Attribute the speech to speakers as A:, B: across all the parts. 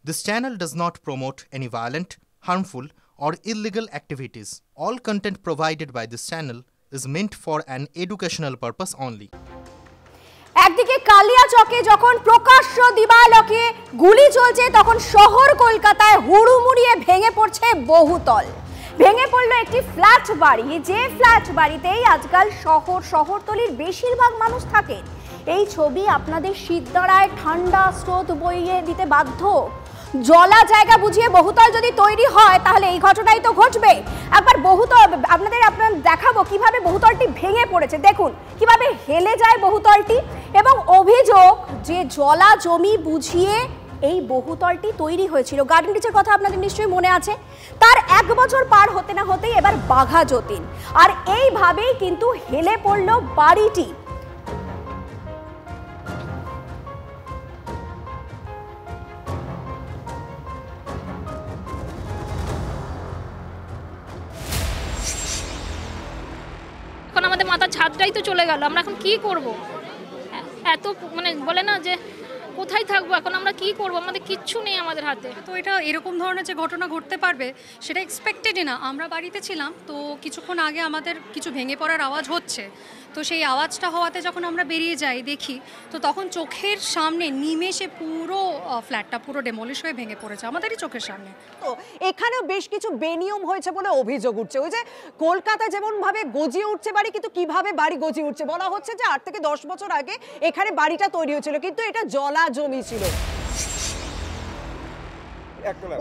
A: This channel does not promote any violent, harmful, or illegal activities. All content provided by this channel is meant for an educational purpose only.
B: একদিকে কালিয়াচকে যখন প্রকাশ্য দিবালোকে গুলি চলছে তখন শহর কলকাতায় হুড়ুমুড়িয়ে ভেঙে পড়ছে বহুতল। ভেঙে পড়লো একটি ফ্ল্যাট বাড়ি, যে ফ্ল্যাট বাড়িতেই আজকাল শহরতলির বেশিরভাগ মানুষ থাকেন। এই ছবি আপনাদের শীতদাঁড়ায় ঠান্ডা স্রোত বইয়ে দিতে বাধ্য। জলা জায়গা বুঝিয়ে বহুতল যদি তৈরি হয় তাহলে এই ঘটনাই তো ঘটবে। একবার বহুতল আপনাদের দেখাবো কিভাবে বহুতলটি ভেঙে পড়েছে। দেখুন কিভাবে হেলে যায় বহুতলটি, এবং অভিযোগ যে জলা জমি বুঝিয়ে এই বহুতলটি তৈরি হয়েছিল। গার্ডেন রিচের কথা আপনাদের নিশ্চয়ই মনে আছে। তার 1 বছর পার হতে না হতেই এবার বাঘা যতীন, আর এইভাবেই কিন্তু হেলে পড়ল বাড়িটি।
C: এখন আমাদের মাথার ছাদটাই তো চলে গেল, আমরা এখন কি করব? এত বলে না যে কোথায় থাকবো, এখন আমরা কি করব? আমাদের কিচ্ছু নেই আমাদের হাতে।
D: তো এটা এরকম ধরনের যে ঘটনা ঘটতে পারবে সেটা এক্সপেক্টেডই না। আমরা বাড়িতে ছিলাম, তো কিছুক্ষণ আগে আমাদের কিছু ভেঙে পড়ার আওয়াজ হচ্ছে, তো সেই আওয়াজটা হওয়াতে যখন আমরা বেরিয়ে যাই দেখি, তো তখন চোখের সামনে নিমেষে পুরো ফ্ল্যাটটা পুরো ডেমলিশ হয়ে ভেঙে পড়েছে আমাদেরই চোখের সামনে।
E: তো এখানেও বেশ কিছু বেনিয়ম হয়েছে বলে অভিযোগ উঠছে। ওই যে কলকাতা যেমন ভাবে গজিয়ে উঠছে বাড়ি, কিন্তু কিভাবে বাড়ি গজিয়ে উঠছে বলা হচ্ছে যে 8 থেকে 10 বছর আগে এখানে বাড়িটা তৈরি হয়েছিল, কিন্তু এটা জলা জমি ছিল।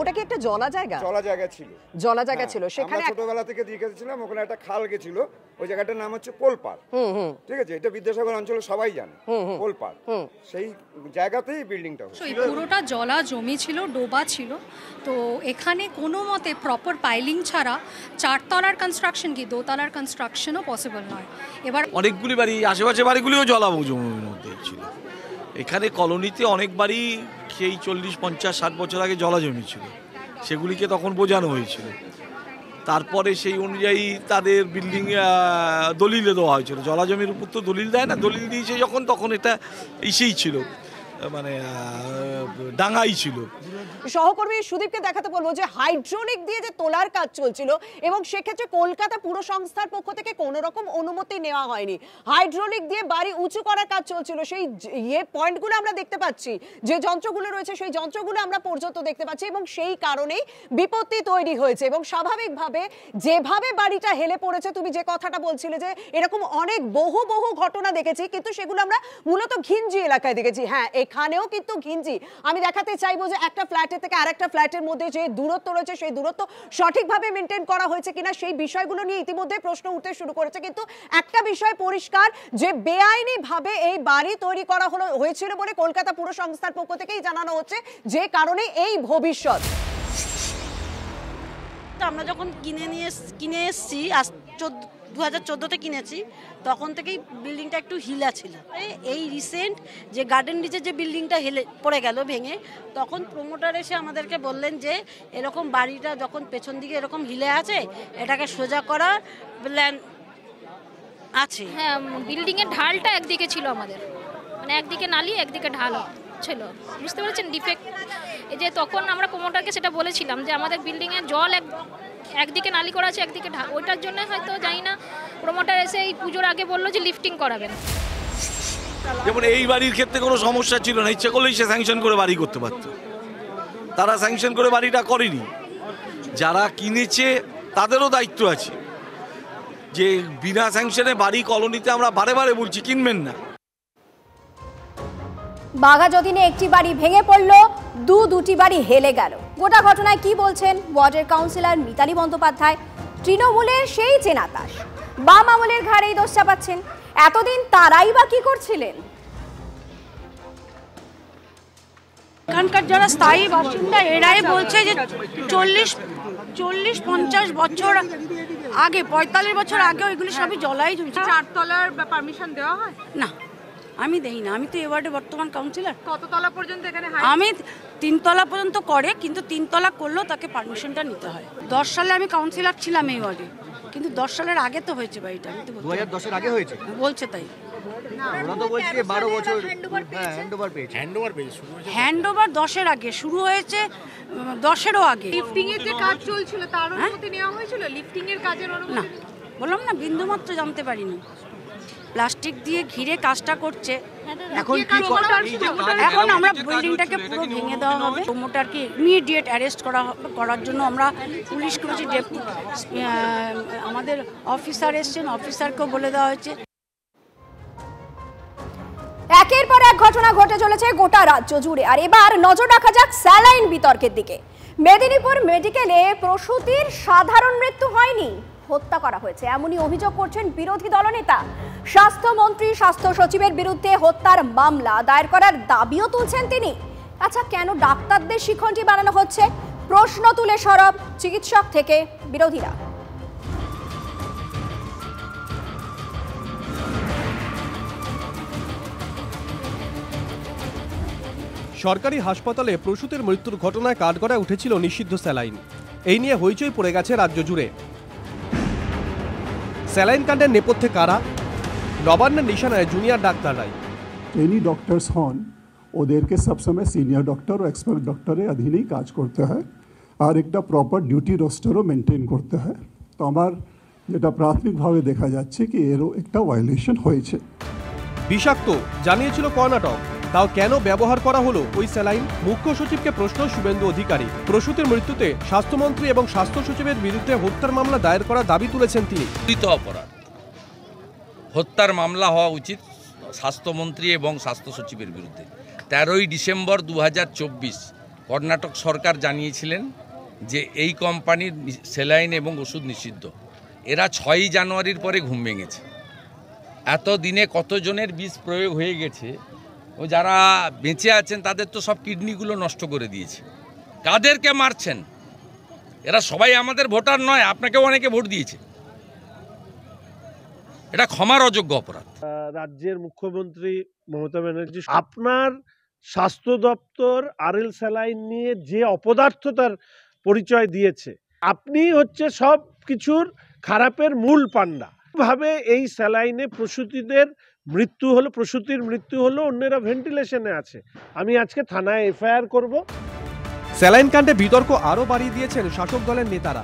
E: ওটা কি একটা জলা জায়গা?
F: জলা জায়গা ছিল,
E: জলা জায়গা ছিল। সেখানে
F: ছোটবেলা থেকে দেখেছিলাম, ওখানে একটা খাল গেছিল, ওই জায়গাটার নাম হচ্ছে পোলপাড়। ঠিক আছে, এটা বিদ্যাসাগর অঞ্চলে সবাই জানে পোলপাড়। সেই জায়গাতেই বিল্ডিংটা হয়েছে।
D: এই পুরোটা জলা জমি ছিল, ডোবা ছিল। তো এখানে কোনো মতে প্রপার পাইলিং ছাড়া 4 তলার কনস্ট্রাকশন কি 2 তলার কনস্ট্রাকশনও পসিবল নয়। এবার
G: অনেকগুলি বাড়ি, আশেপাশে বাড়িগুলিও জলা জমির মধ্যে ছিল। এখানে কলোনিতে অনেক বাড়ি সেই 40, 50, 60 বছর আগে জলা জমি ছিল, সেগুলিকে তখন বোঝানো হয়েছিল। তারপরে সেই অনুযায়ী তাদের বিল্ডিং দলিলে দেওয়া হয়েছিল। জলা জমির উপর তো দলিল দেয় না, দলিল দিয়েছে যখন, তখন এটা ইসেই ছিল, ডাঙাই ছিল।
E: সহকর্মী সুদীপকে দেখাতে বলবো যে হাইড্রোলিক দিয়ে যে তোলার কাজ চলছিল, এবং সেক্ষেত্রে কলকাতা পুর সংস্থার পক্ষ থেকে কোনো রকম অনুমতি নেওয়া হয়নি। হাইড্রোলিক দিয়ে বাড়ি উঁচু করার কাজ চলছিল, সেই পয়েন্টগুলো আমরা দেখতে পাচ্ছি, যে যন্ত্রগুলো রয়েছে সেই যন্ত্রগুলো আমরা পর্যন্ত দেখতে পাচ্ছি, এবং সেই কারণেই বিপত্তি তৈরি হয়েছে। এবং স্বাভাবিকভাবে যেভাবে বাড়িটা হেলে পড়েছে, তুমি যে কথাটা বলছিলে যে এরকম অনেক বহু ঘটনা দেখেছি, কিন্তু সেগুলো আমরা মূলত ঘিঞ্জি এলাকায় দেখেছি। হ্যাঁ, এখানেও কিন্তু ঘিঞ্জি। আমি দেখাতে চাইবো যে একটা ফ্ল্যাটের থেকে আরেকটা ফ্ল্যাটের মধ্যে যে দূরত্ব রয়েছে, সেই দূরত্ব সঠিকভাবে মেনটেন করা হয়েছে কিনা সেই বিষয়গুলো নিয়ে ইতিমধ্যে প্রশ্ন উঠতে শুরু করেছে। কিন্তু একটা বিষয় পরিষ্কার, যে বেআইনি ভাবে এই বাড়ি তৈরি করা হয়েছিল বলে কলকাতা পুর সংস্থার পক্ষ থেকেই জানানো হচ্ছে, যে কারণে এই ভবিষ্যৎ।
H: আমরা যখন কিনে এসছি 2014-তে কিনেছি, তখন থেকেই বিল্ডিংটা একটু হিলা ছিল। এই রিসেন্ট যে গার্ডেন রিচের যে বিল্ডিংটা হেলে পড়ে গেল ভেঙে, তখন প্রমোটার এসে আমাদেরকে বললেন যে এরকম বাড়িটা যখন পেছন দিকে এরকম হিলে আছে, এটাকে সোজা করার প্ল্যান আছে।
C: হ্যাঁ, বিল্ডিংয়ের ঢালটা একদিকে ছিল আমাদের, একদিকে নালি একদিকে ঢাল ছিল, বুঝতে পেরেছেন ডিফেক্ট। এই যে তখন আমরা প্রমোটারকে সেটা বলেছিলাম যে আমাদের বিল্ডিংয়ে জল একদিকে নালি করা আছে, একদিকে ঢাল। ওইটার জন্য হয়তো জানি না, প্রমোটার এসে এই পুজোর আগে বললো যে লিফটিং করাবেন।
G: যেমন এই বাড়ির ক্ষেত্রে কোনো সমস্যা ছিল না, ইচ্ছে করলেই সে স্যাংশন করে বাড়ি করতে পারত। তারা স্যাংশন করে বাড়িটা করেনি। যারা কিনেছে তাদেরও দায়িত্ব আছে, যে বিনা স্যাংশনে বাড়ি কলোনিতে আমরা বারে বলছি কিনবেন না।
B: বাঘা যতীনে একটি বাড়ি ভেঙে পড়ল, দুটি বাড়ি হেলে গেল। গোটা ঘটনায় কি বলছেন ওয়ার্ডের কাউন্সিলর মিতালি বন্দ্যোপাধ্যায়? তৃণমূলের সেই চেনাতাস বাম আমলের ঘাড়েই দোষ চাপাচ্ছেন। এতদিন তারাই বা কি করছিলেন?
H: এখানকার যারা স্থায়ী বাসিন্দা এরাই বলছে যে 40-50 বছর আগে, 45 বছর আগে ওইগুলি সবই জলাই জমি।
I: 4 তলার পারমিশন দেওয়া হয়
H: না? আমি দেই না, আমি তো এই ওয়ার্ডে বর্তমান কাউন্সিলর।
I: কত তলা পর্যন্ত এখানে?
H: আমি 3 তলা পর্যন্ত করে, কিন্তু 3 তলা করলেও তাকে পারমিশনটা নিতে হয়। 10 সালে আমি কাউন্সিলর ছিলাম এই ওয়ার্ডে, কিন্তু 10 সালের আগে তো হয়েছে বাড়িটা। আমি তো
J: 2010-এর আগে হয়েছে
H: বলছে, তাই
J: ওরা তো বলছে 12 বছর হ্যান্ডওভার পেয়েছে।
H: হ্যান্ডওভার 10-এর আগে শুরু হয়েছে, 10-এরও আগে।
I: লিফটিং এর যে কাজ চলছিল তার অনুমতি নেওয়া হয়েছিল? লিফটিং এর কাজের অনুমতি
H: না, বললাম না, বিন্দুমাত্র জানতে পারিনি। প্লাস্টিক দিয়ে ঘিরে কাজটা করছে। এখন আমরা বিল্ডিংটাকে পুরো ভেঙে দেওয়া হবে। প্রমোটারকে ইমিডিয়েট অ্যারেস্ট করার জন্য আমরা পুলিশ করেছি। আমাদের অফিসার এসছেন, অফিসারকেও বলে দেওয়া হয়েছে।
B: একের পর এক ঘটনা ঘটে চলেছে গোটা রাজ্য জুড়ে। আর এবার নজর রাখা যাক স্যালাইন বিতর্কের দিকে। মেদিনীপুর মেডিকেলে প্রসূতির সাধারণ মৃত্যু হয়নি, হত্যা করা হয়েছে, এমনই অভিযোগ করছেন বিরোধী দলনেতা। স্বাস্থ্যমন্ত্রী, স্বাস্থ্য সচিবের বিরুদ্ধে হত্যার মামলা দায়ের করার দাবিও তুলছেন তিনি। আচ্ছা, কেন ডাক্তারদের শিখণ্ডী বানানো হচ্ছে? প্রশ্ন তুলে সরব চিকিৎসক থেকে বিরোধীরা।
K: সরকারি হাসপাতালে প্রসূতির মৃত্যুর ঘটনায় কাঠগড়ায় উঠেছিল নিষিদ্ধ স্যালাইন। এই নিয়ে হইচই পড়ে গেছে রাজ্য জুড়ে। স্যালাইন কাণ্ডের নেপথ্যে কারা? নবান্নের নিশানায় জুনিয়র ডাক্তাররাই।
L: এনি ডক্টরস হন, ওদেরকে সবসময় সিনিয়র ডক্টর ও এক্সপার্ট ডক্টরের অধীনেই কাজ করতে হয়, আর একটা প্রপার ডিউটি রোস্টারও মেনটেন করতে হয়। তো আমার যেটা প্রাথমিকভাবে দেখা যাচ্ছে কি এরও একটা ভায়োলেশন হয়েছে।
K: বিষাক্ত জানিয়েছিল কর্ণাটক, তাও কেন ব্যবহার করা হলো ওই স্যালাইন? মুখ্য সচিবকে প্রশ্ন শুভেন্দু অধিকারী। প্রসূতির মৃত্যুতে স্বাস্থ্যমন্ত্রী এবং স্বাস্থ্য সচিবের বিরুদ্ধে হত্যার মামলা দায়ের করার দাবি তুলেছেন তিনি।
M: অপরাধ হত্যার মামলা হওয়া উচিত স্বাস্থ্যমন্ত্রী এবং স্বাস্থ্য সচিবের বিরুদ্ধে। 13ই ডিসেম্বর 2024 কর্ণাটক সরকার জানিয়েছিলেন যে এই কোম্পানির স্যালাইন এবং ওষুধ নিষিদ্ধ। এরা 6ই জানুয়ারির পরে ঘুম ভেঙেছে। এতদিনে কতজনের বিষ প্রয়োগ হয়ে গেছে, ও যারা বেঁচে আছেন তাদের তো সব কিডনিগুলো নষ্ট করে দিয়েছে। কাদেরকে মারছেন? এরা সবাই আমাদের ভোটার নয়, আপনাকেও অনেকে ভোট দিয়েছে। এটা ক্ষমার অযোগ্য অপরাধ।
N: রাজ্যের মুখ্যমন্ত্রী মমতা ব্যানার্জি আপনার স্বাস্থ্য দপ্তর আরএল স্যালাইন নিয়ে যে অপদার্থতার পরিচয় দিয়েছে, আপনি হচ্ছে সব কিছুর খারাপের মূল পান্ডা। ভাবে এই স্যালাইনে প্রসূতিদের মৃত্যু হলো, প্রসূতির মৃত্যু হলো, অন্যরা ভেন্টিলেশনে আছে। আমি আজকে থানায় এফআইআর করব।
K: স্যালাইন কাণ্ডে বিতর্ক আরও বাড়িয়ে দিয়েছেন শাসক দলের নেতারা।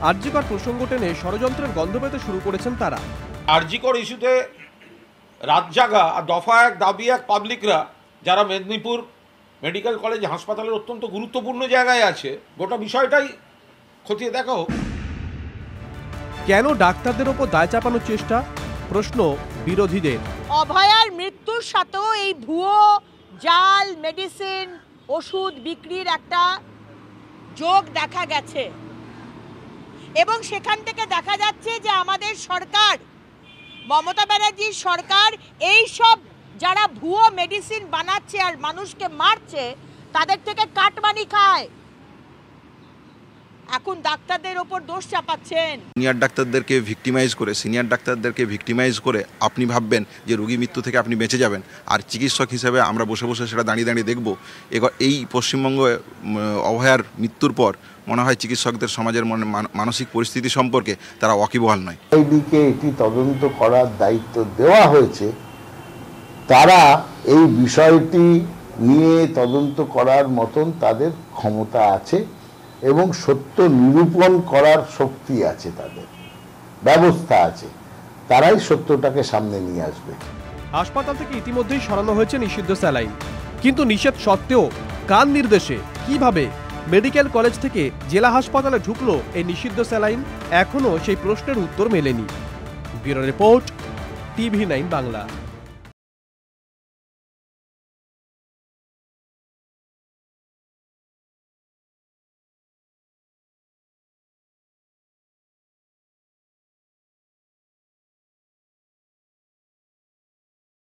K: আরজিকর প্রসঙ্গ টেনে ষড়যন্ত্রের গন্ধ পেতে শুরু করেছেন তারা।
O: আরজিকর ইস্যুতে রাত জাগা আর দফা এক দাবি এক পাবলিকরা যারা মেদিনীপুর মেডিকেল কলেজ হাসপাতালের অত্যন্ত গুরুত্বপূর্ণ জায়গায় আছে, গোটা বিষয়টাই খতিয়ে দেখা হোক।
K: কেন ডাক্তারদের ওপর দায় চাপানোর চেষ্টা? প্রশ্ন বিরোধীদের।
P: অভয়ার মৃত্যুর সাথেও এই ভুয়ো জাল মেডিসিন ওষুধ বিক্রির একটা যোগ দেখা গেছে, এবং সেখান থেকে দেখা যাচ্ছে যে আমাদের সরকার, মমতা ব্যানার্জির সরকার, এই সব যারা ভুয়ো মেডিসিন বানাচ্ছে আর মানুষকে মারছে তাদের থেকে কাটমানি খায়। এখন ডাক্তারদের ওপর দোষ চাপাচ্ছেন।
Q: সিনিয়র ডাক্তারদেরকে ভিক্টিমাইজ করে আপনি ভাববেন যে রোগী মৃত্যু থেকে আপনি বেঁচে যাবেন, আর চিকিৎসক হিসেবে আমরা বসে বসে সেটা দাঁড়িয়ে দাঁড়িয়ে দেখব। এই পশ্চিমবঙ্গ অভয়ার মৃত্যুর পর মনে হয় চিকিৎসকদের সমাজের মানসিক পরিস্থিতি সম্পর্কে তারা ওয়াকিবহাল নয়।
R: আইডিকে এটি তদন্ত করার দায়িত্ব দেওয়া হয়েছে। তারা এই বিষয়টি নিয়ে তদন্ত করার মতন তাদের ক্ষমতা আছে এবং সত্য নিরূপণ করার শক্তি আছে, তাদের ব্যবস্থা আছে। তারাই সত্যটাকে সামনে নিয়ে আসবে।
K: হাসপাতাল থেকে ইতিমধ্যেই সরানো হয়েছে নিষিদ্ধ স্যালাইন, কিন্তু নিষেধ সত্ত্বেও কার নির্দেশে, কিভাবে মেডিকেল কলেজ থেকে জেলা হাসপাতালে ঢুকলো এই নিষিদ্ধ স্যালাইন? এখনো সেই প্রশ্নের উত্তর মেলেনি। Bureau report, TV9 Bangla.